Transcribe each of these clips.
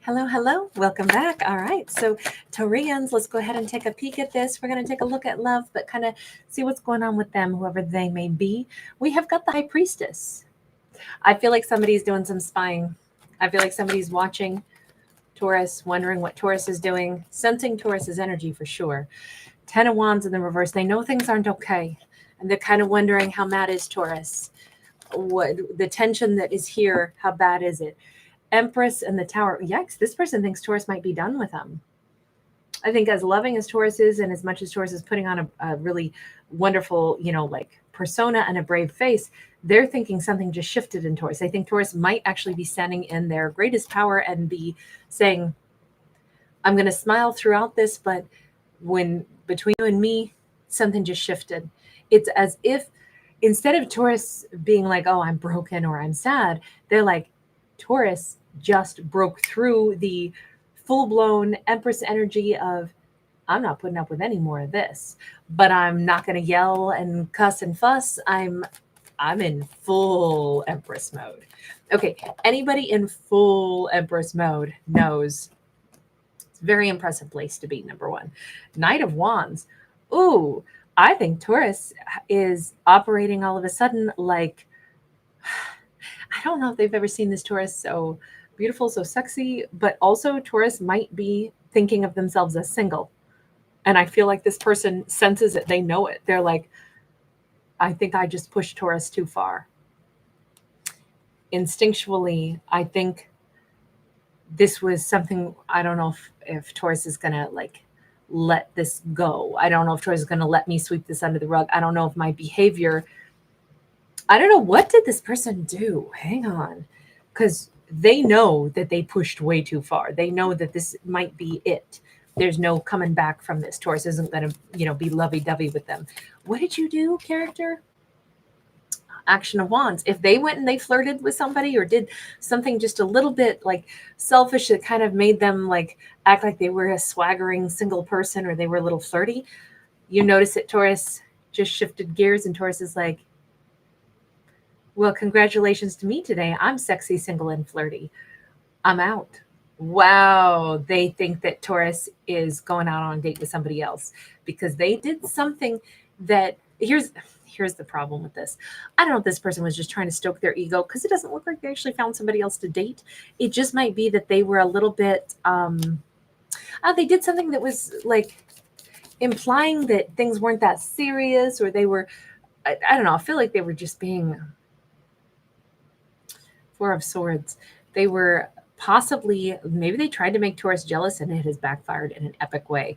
Hello, hello. Welcome back. All right. So, Taurians, let's go ahead and take a peek at this. We're going to take a look at love, but kind of see what's going on with them, whoever they may be. We have got the High Priestess. I feel like somebody's doing some spying. I feel like somebody's watching Taurus, wondering what Taurus is doing, sensing Taurus's energy for sure. 10 of Wands in the reverse. They know things aren't okay. And they're kind of wondering how mad is Taurus? What the tension that is here, how bad is it? Empress and the Tower. Yikes, this person thinks Taurus might be done with them. I think as loving as Taurus is, and as much as Taurus is putting on a really wonderful, like persona and a brave face, they're thinking something just shifted in Taurus. I think Taurus might actually be standing in their greatest power and be saying, I'm going to smile throughout this, but when between you and me, something just shifted. It's as if instead of Taurus being like, oh, I'm broken or I'm sad, they're like, Taurus just broke through the full-blown Empress energy of, I'm not putting up with any more of this, but I'm not going to yell and cuss and fuss. I'm in full Empress mode. Okay, anybody in full Empress mode knows it's a very impressive place to be, number one. Knight of Wands. Ooh, I think Taurus is operating all of a sudden like, I don't know if they've ever seen this Taurus so beautiful, so sexy, but also Taurus might be thinking of themselves as single. And I feel like this person senses it. They know it. They're like, I think I just pushed Taurus too far. Instinctually, I think this was something, I don't know if Taurus is going to let this go. I don't know if Taurus is going to let me sweep this under the rug. I don't know if my behavior, I don't know, what did this person do? Hang on. Because they know that they pushed way too far. They know that this might be it. There's no coming back from this. Taurus isn't going to, be lovey-dovey with them. What did you do, character? Action of Wands. If they went and they flirted with somebody or did something just a little bit selfish that kind of made them act like they were a swaggering single person or they were a little flirty, you notice that Taurus just shifted gears and Taurus is like, well, congratulations to me today. I'm sexy, single, and flirty. I'm out. Wow. They think that Taurus is going out on a date with somebody else because they did something that here's the problem with this. I don't know if this person was just trying to stoke their ego because it doesn't look like they actually found somebody else to date. It just might be that they were a little bit, they did something that was implying that things weren't that serious or they were, I don't know. I feel like they were just being Four of Swords. They were possibly, maybe they tried to make Taurus jealous and it has backfired in an epic way.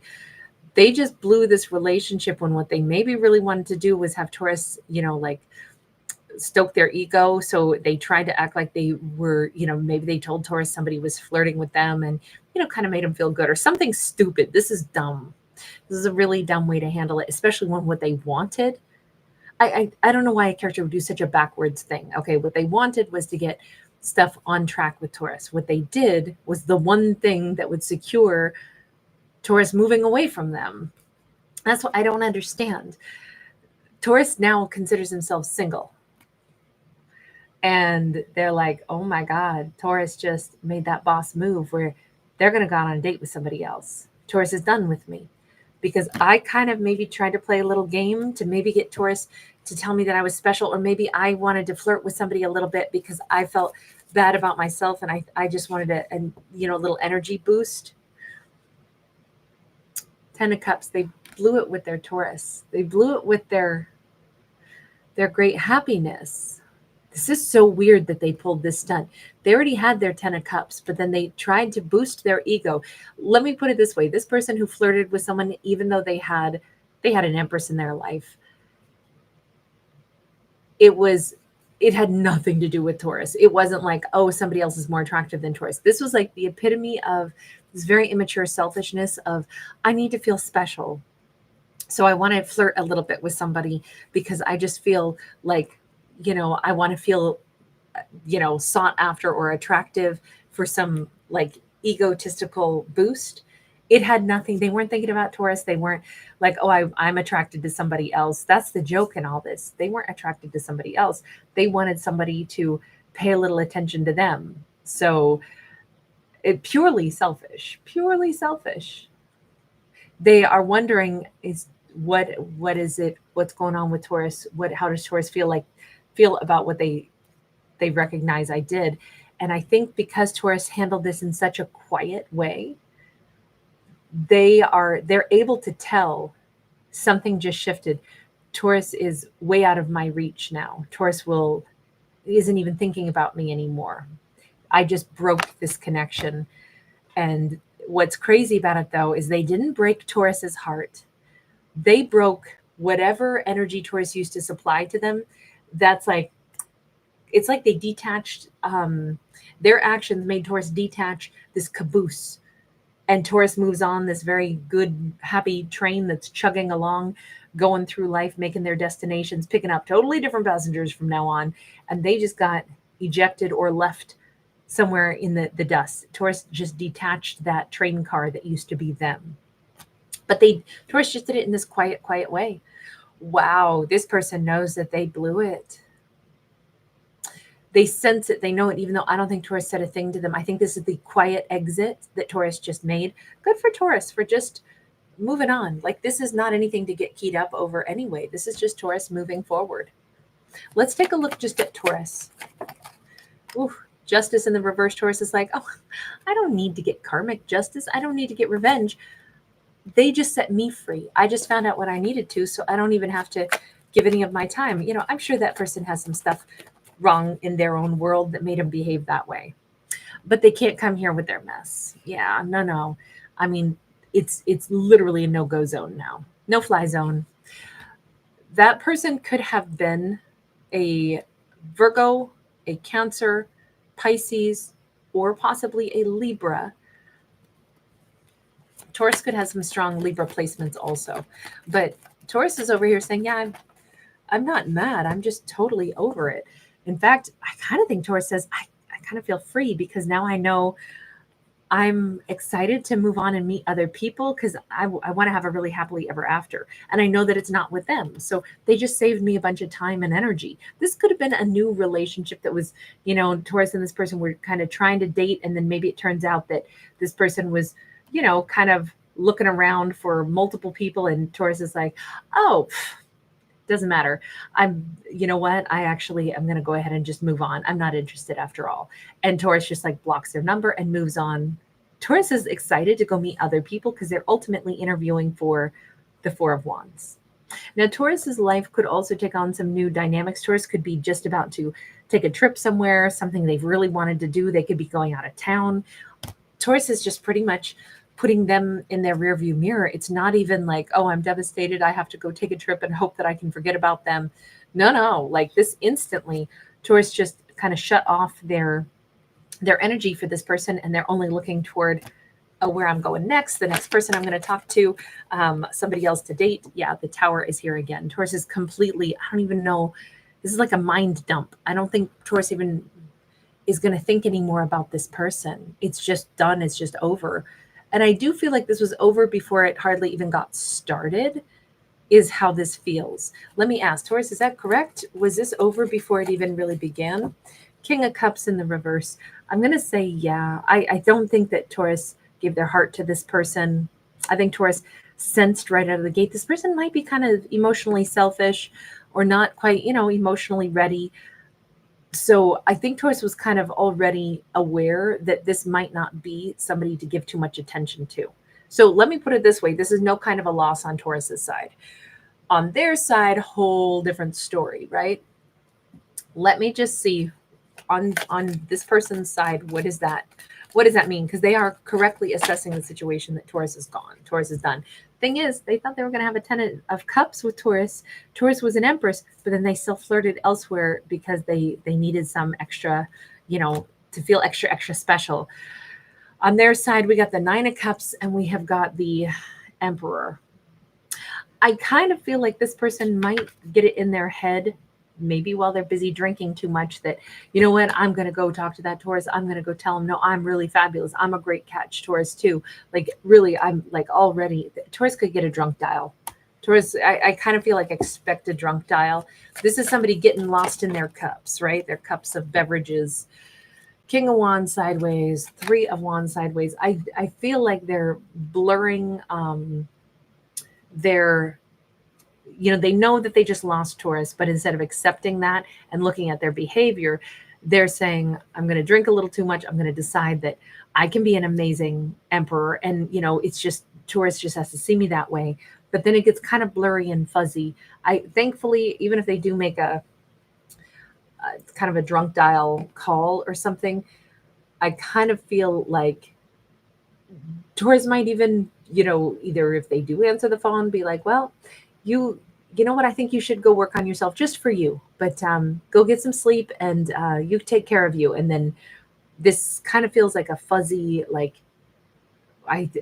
They just blew this relationship when what they maybe really wanted to do was have Taurus, stoke their ego. So they tried to act like they were, maybe they told Taurus somebody was flirting with them and, kind of made them feel good or something stupid. This is dumb. This is a really dumb way to handle it, especially when what they wanted. I don't know why a character would do such a backwards thing. Okay, what they wanted was to get stuff on track with Taurus. What they did was the one thing that would secure Taurus moving away from them. That's what I don't understand. Taurus now considers himself single. And they're like, oh my God, Taurus just made that boss move where they're going to go on a date with somebody else. Taurus is done with me. Because I kind of maybe tried to play a little game to maybe get Taurus to tell me that I was special, or maybe I wanted to flirt with somebody a little bit because I felt bad about myself and I just wanted a little energy boost. 10 of Cups, they blew it with their Taurus. They blew it with their great happiness. This is so weird that they pulled this stunt. They already had their 10 of Cups, but then they tried to boost their ego. Let me put it this way. This person who flirted with someone, even though they had an Empress in their life, it had nothing to do with Taurus. It wasn't like, oh, somebody else is more attractive than Taurus. This was like the epitome of this very immature selfishness of, I need to feel special. So I want to flirt a little bit with somebody because I just feel like, I want to feel, sought after or attractive for some egotistical boost. It had nothing. They weren't thinking about Taurus. They weren't like, oh, I'm attracted to somebody else. That's the joke in all this. They weren't attracted to somebody else. They wanted somebody to pay a little attention to them. So Purely selfish, purely selfish. They are wondering is what is it? What's going on with Taurus? How does Taurus feel about what they recognize I did? And I think because Taurus handled this in such a quiet way, they're able to tell something just shifted. Taurus is way out of my reach now. Taurus isn't even thinking about me anymore. I just broke this connection. And what's crazy about it though is they didn't break Taurus's heart. They broke whatever energy Taurus used to supply to them. That's like, it's like they detached, their actions made Taurus detach this caboose. And Taurus moves on this very good, happy train that's chugging along, going through life, making their destinations, picking up totally different passengers from now on. And they just got ejected or left somewhere in the dust. Taurus just detached that train car that used to be them. But Taurus just did it in this quiet, quiet way. Wow, this person knows that they blew it. They sense it, they know it, even though I don't think Taurus said a thing to them. I think this is the quiet exit that Taurus just made. Good for Taurus for just moving on. Like, this is not anything to get keyed up over anyway. This is just Taurus moving forward. Let's take a look just at Taurus. Ooh, justice in the reverse. Taurus is like, oh, I don't need to get karmic justice. I don't need to get revenge. They just set me free. I just found out what I needed to, so I don't even have to give any of my time. You know, I'm sure that person has some stuff wrong in their own world that made them behave that way. But they can't come here with their mess. Yeah, no. I mean, it's literally a no-go zone now. No-fly zone. That person could have been a Virgo, a Cancer, Pisces, or possibly a Libra. Taurus could have some strong Libra placements also. But Taurus is over here saying, yeah, I'm not mad. I'm just totally over it. In fact, I kind of think Taurus says, I kind of feel free because now I know I'm excited to move on and meet other people because I want to have a really happily ever after. And I know that it's not with them. So they just saved me a bunch of time and energy. This could have been a new relationship that was, you know, Taurus and this person were kind of trying to date. And then maybe it turns out that this person was, you know, kind of looking around for multiple people. And Taurus is like, oh, doesn't matter. You know what? I'm going to go ahead and just move on. I'm not interested after all. And Taurus just like blocks their number and moves on. Taurus is excited to go meet other people because they're ultimately interviewing for the Four of Wands. Now, Taurus's life could also take on some new dynamics. Taurus could be just about to take a trip somewhere, something they've really wanted to do. They could be going out of town. Taurus is just pretty much putting them in their rearview mirror. It's not even like, oh, I'm devastated. I have to go take a trip and hope that I can forget about them. No. Like this instantly, Taurus just kind of shut off their energy for this person. And they're only looking toward where I'm going next, the next person I'm going to talk to, somebody else to date. Yeah, the Tower is here again. Taurus is completely, I don't even know. This is like a mind dump. I don't think Taurus even is going to think anymore about this person. It's just done. It's just over. And I do feel like this was over before it hardly even got started, is how this feels. Let me ask, Taurus, is that correct? Was this over before it even really began? King of Cups in the reverse. I'm going to say, yeah. I don't think that Taurus gave their heart to this person. I think Taurus sensed right out of the gate, this person might be kind of emotionally selfish or not quite, emotionally ready. So I think Taurus was kind of already aware that this might not be somebody to give too much attention to. So let me put it this way. This is no kind of a loss on Taurus's side. On their side, whole different story, right? Let me just see on this person's side, what does that mean? Because they are correctly assessing the situation that Taurus is gone. Taurus is done. Thing is, they thought they were going to have a 10 of Cups with Taurus. Taurus was an Empress, but then they still flirted elsewhere because they needed some extra, to feel extra special. On their side, we got the 9 of Cups and we have got the Emperor. I kind of feel like this person might get it in their head, maybe while they're busy drinking too much, that, you know what, I'm going to go talk to that Taurus. I'm going to go tell him, no, I'm really fabulous. I'm a great catch, Taurus too. Like really, I'm like already, Taurus could get a drunk dial. Taurus, I kind of feel like expect a drunk dial. This is somebody getting lost in their cups, right? Their cups of beverages. King of Wands sideways, Three of Wands sideways. I feel like they're blurring their, they know that they just lost Taurus, but instead of accepting that and looking at their behavior, they're saying, I'm going to drink a little too much. I'm going to decide that I can be an amazing emperor. And, it's just Taurus just has to see me that way. But then it gets kind of blurry and fuzzy. Thankfully, even if they do make a kind of a drunk dial call or something, I kind of feel like Taurus might even, either if they do answer the phone, be like, well, you know what, I think you should go work on yourself just for you, but go get some sleep and you take care of you. And then this kind of feels like a fuzzy, like,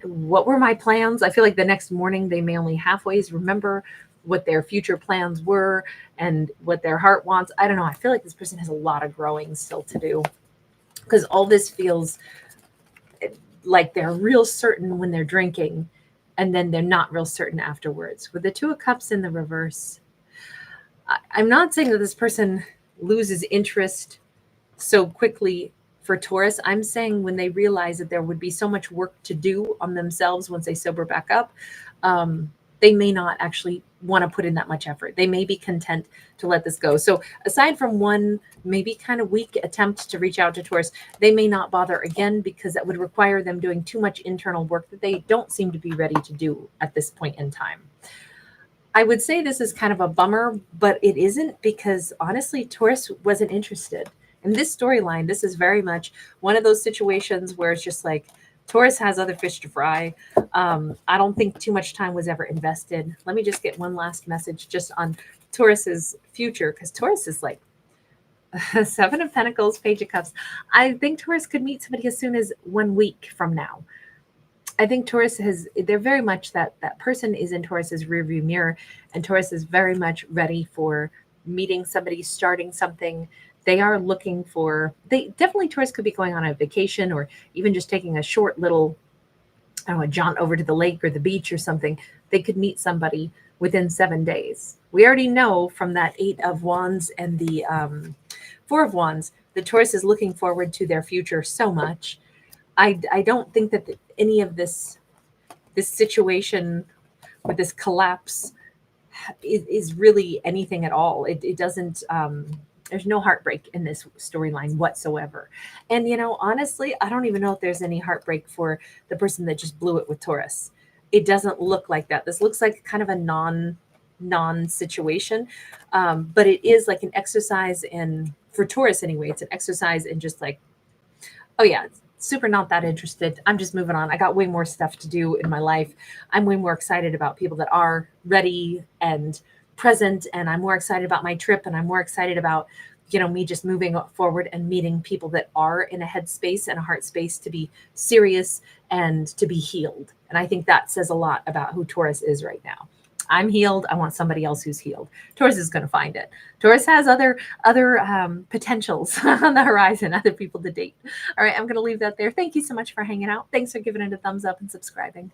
what were my plans? I feel like the next morning they may only halfway remember what their future plans were and what their heart wants. I don't know. I feel like this person has a lot of growing still to do, because all this feels like they're real certain when they're drinking, and then they're not real certain afterwards. With the Two of Cups in the reverse, I'm not saying that this person loses interest so quickly for Taurus. I'm saying when they realize that there would be so much work to do on themselves once they sober back up, they may not actually want to put in that much effort. They may be content to let this go. So aside from one maybe kind of weak attempt to reach out to Taurus, they may not bother again, because that would require them doing too much internal work that they don't seem to be ready to do at this point in time. I would say this is kind of a bummer, but it isn't, because honestly, Taurus wasn't interested. In this storyline, this is very much one of those situations where it's just like Taurus has other fish to fry. I don't think too much time was ever invested. Let me just get one last message just on Taurus's future, because Taurus is like Seven of Pentacles, Page of Cups. I think Taurus could meet somebody as soon as 1 week from now. I think Taurus they're very much that person is in Taurus's rearview mirror, and Taurus is very much ready for meeting somebody, starting something. They are looking for, Taurus could be going on a vacation, or even just taking a short little, I don't know, a jaunt over to the lake or the beach or something. They could meet somebody within 7 days. We already know from that Eight of Wands and the Four of Wands, the Taurus is looking forward to their future so much. I don't think that any of this situation with this collapse is really anything at all. It doesn't. There's no heartbreak in this storyline whatsoever. And honestly, I don't even know if there's any heartbreak for the person that just blew it with Taurus. It doesn't look like that. This looks like kind of a non situation, but it is like an exercise in, for Taurus anyway. It's an exercise in just like, oh yeah, super not that interested. I'm just moving on. I got way more stuff to do in my life. I'm way more excited about people that are ready and present, and I'm more excited about my trip, and I'm more excited about, me just moving forward and meeting people that are in a headspace and a heart space to be serious and to be healed. And I think that says a lot about who Taurus is right now. I'm healed. I want somebody else who's healed. Taurus is going to find it. Taurus has other potentials on the horizon, other people to date. All right, I'm going to leave that there. Thank you so much for hanging out. Thanks for giving it a thumbs up and subscribing.